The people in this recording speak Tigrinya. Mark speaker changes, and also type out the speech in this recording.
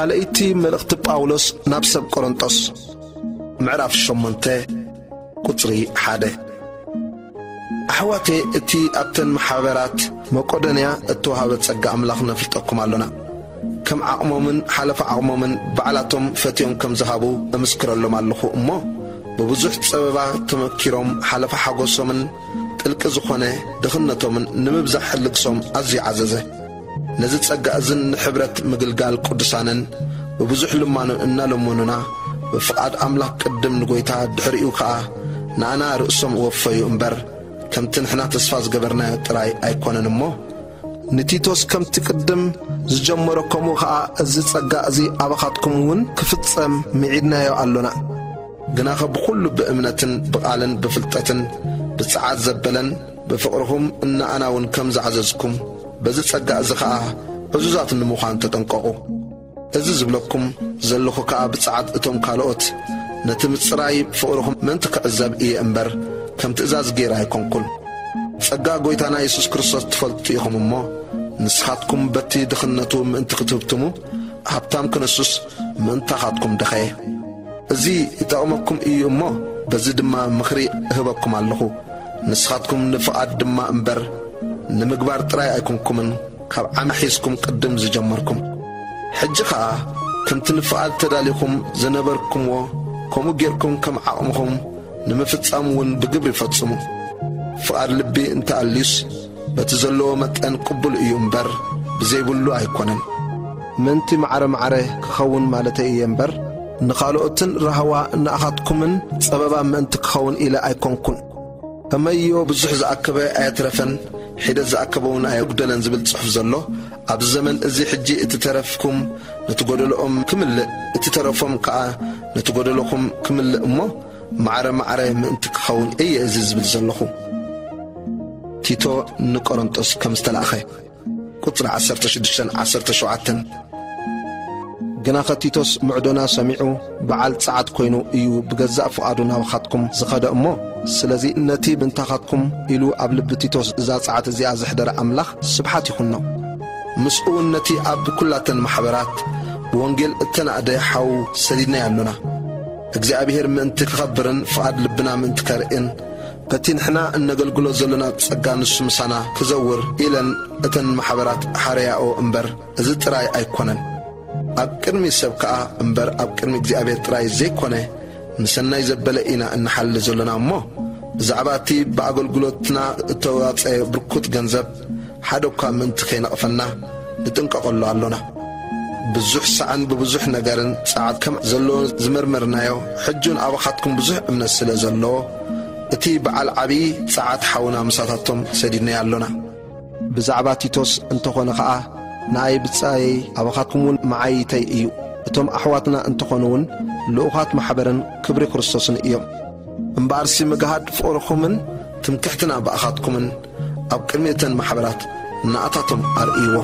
Speaker 1: ካልእቲ መልእኽቲ ጳውሎስ ናብ ሰብ ቆሮንጦስ ምዕራፍ 8 ቁጽሪ 1 ኣሕዋቴ እቲ ኣብተን ማሕበራት መቆዶንያ እተወሃበ ጸጋ ኣምላኽ ነፍልጠኩም ኣሎና ከም ዓቕሞምን ሓለፈ ዓቕሞምን በዓላቶም ፈትዮም ከም ዝሃቡ እምስክረሎም ኣለኹ እሞ በብዙሕ ጸበባ ተመኪሮም ሓለፈ ሓጎሶምን ጥልቂ ዝኾነ ድኽነቶምን ንምብዛሕ ሕልግሶም ኣዝዩ ዓዘዘ ነዚ ጸጋ እዝን ንሕብረት ምግልጋል ቅዱሳንን በብዙሕ ልማኑ እናለመኑና በፍቓድ ኣምላኽ ቅድም ንጎይታ ድሕሪኡ ከዓ ንኣና ርእሶም ወፈዩ እምበር ከምቲ ንሕና ተስፋ ዝገበርናዮ ጥራይ ኣይኮነን እሞ ንቲቶስ ከምቲ ቅድም ዝጀመረከሙ ከዓ እዚ ጸጋ እዚ ኣባኻትኩም እውን ክፍጸም ሚዒድናዮ ኣሎና ግና ብኩሉ ብእምነትን ብቓልን ብፍልጠትን ብፀዓት ዘበለን ብፍቕርኹም እናኣና እውን ከም ዝዓዘዝኩም በዚ ጸጋ እዚ ከዓ ዕዙዛት ንምዃን ተጠንቀቑ እዚ ዝብለኩም ዘለኹ ከዓ ብፀዓት እቶም ካልኦት ነቲ ምጽራይ ፍቕርኹም ምእንቲ ክዕዘብ እየ እምበር ከም ትእዛዝ ገይረ ኣይኮንኩን ጸጋ ጎይታና ኢየሱስ ክርስቶስ ትፈልጡ ኢኹም እሞ ንስኻትኩም በቲ ድኽነቱ ምእንቲ ክትህብትሙ ሃብታም ክንሱስ ምእንታኻትኩም ደኸየ እዚ ይጠቕመኩም እዩ እሞ በዚ ድማ ምኽሪ እህበኩም ኣለኹ ንስኻትኩም ንፍቓድ ድማ እምበር ንምግባር ጥራይ ኣይኮንኩምን ካብ ዓመሒስኩም ቅድም ዝጀመርኩም ሕጂ ከዓ ከምቲ ንፍቓድ ተዳሊኹም ዝነበርኩምዎ ከምኡ ጌርኩም ከም ዓቕምኹም ንምፍጻም እውን ብግብሪ ይፈጽሙ ፍቓድ ልቢ እንተኣልዩስ በቲ ዘለዎ መጠን ቅቡል እዩ እምበር ብዘይብሉ ኣይኮነን ምንቲ ማዕረ ክኸውን ማለተይ እየ እምበር ንኻልኦትን ረሃዋ ንኣኻትኩምን ጸበባ ምእንቲ ክኸውን ኢለ ኣይኮንኩን እመዮ ብዙሕ ዝኣከበ ኣየትረፈን ሒደት ዝኣከበውን ኣየጉደለን ዝብል ጽሑፍ ዘሎ ኣብዚ ዘመን እዚ ሕጂ እቲ ተረፍኩም ነቲ ጐደሎኦም ክምልእ እቲ ተረፎም ከዓ ነቲ ጐደሎኹም ክምልእ እሞ ማዕረ ምእንቲ ክኸውን እየ እዚ ዝብል ዘለኹ ቲቶ ንቆሮንጦስ ከም ዝተላእኸ ቁጽሪ 16-17 ግና ኸቲቶስ ምዕዶና ሰሚዑ በዓል ፀዓት ኮይኑ እዩ ብገዛእ ፍቓዱ ናባኻትኩም ዝኸደ እሞ ስለዚ ነቲ ብንታኻትኩም ኢሉ ኣብ ልቢ ቲቶስ እዛ ፀዓት እዚኣ ዝሕደረ ኣምላኽ ስብሓት ይኹኖ ምስኡ ነቲ ኣብ ኩላተን ማሕበራት ብወንጌል እተናእደ ሓው ሰዲድናይ ኣሎና እግዚኣብሔር ምእንቲ ክኸብርን ፍቓድ ልብና ምእንቲ ከርእን በቲ ንሕና እነገልግሎ ዘለና ጸጋ ንሱ ምሳና ክዘውር ኢለን እተን ማሕበራት ሓረያኦ እምበር እዚ ጥራይ ኣይኮነን ኣብ ቅድሚ ሰብ ከዓ እምበር ኣብ ቅድሚ እግዚኣብሔር ጥራይ ዘይኮነ ንሰናይ ዘበለ ኢና እንሓሊ ዘለና እሞ ብዛዕባ እቲ ብኣገልግሎትና እተዋፀየ ብርኩት ገንዘብ ሓደ እኳ ምእንቲ ከይነቕፈና ንጥንቀቐሉ ኣሎና ብዙሕ ሰዓን ብብዙሕ ነገርን ፀዓት ከም ዘለዎ ዝመርመርናዮ ሕጁን ኣባኻትኩም ብዙሕ እምነት ስለ ዘለዎ እቲ በዓል ዓብዪ ፀዓት ሓውና ምሳታቶም ሰዲድናይ ኣሎና ብዛዕባ ቲቶስ እንተኾነ ከዓ ንኣይ ብጻየይ ኣባኻትኩም እውን መዓይተይ እዩ እቶም ኣሕዋትና እንተኾኑ እውን ልኡኻት ማሕበርን ክብሪ ክርስቶስን እዮም እምበኣርሲ ምግሃድ ፍቕርኹምን ትምክሕትና በኣኻትኩምን ኣብ ቅድሚ እተን ማሕበራት ንኣታቶም ኣርእይዎ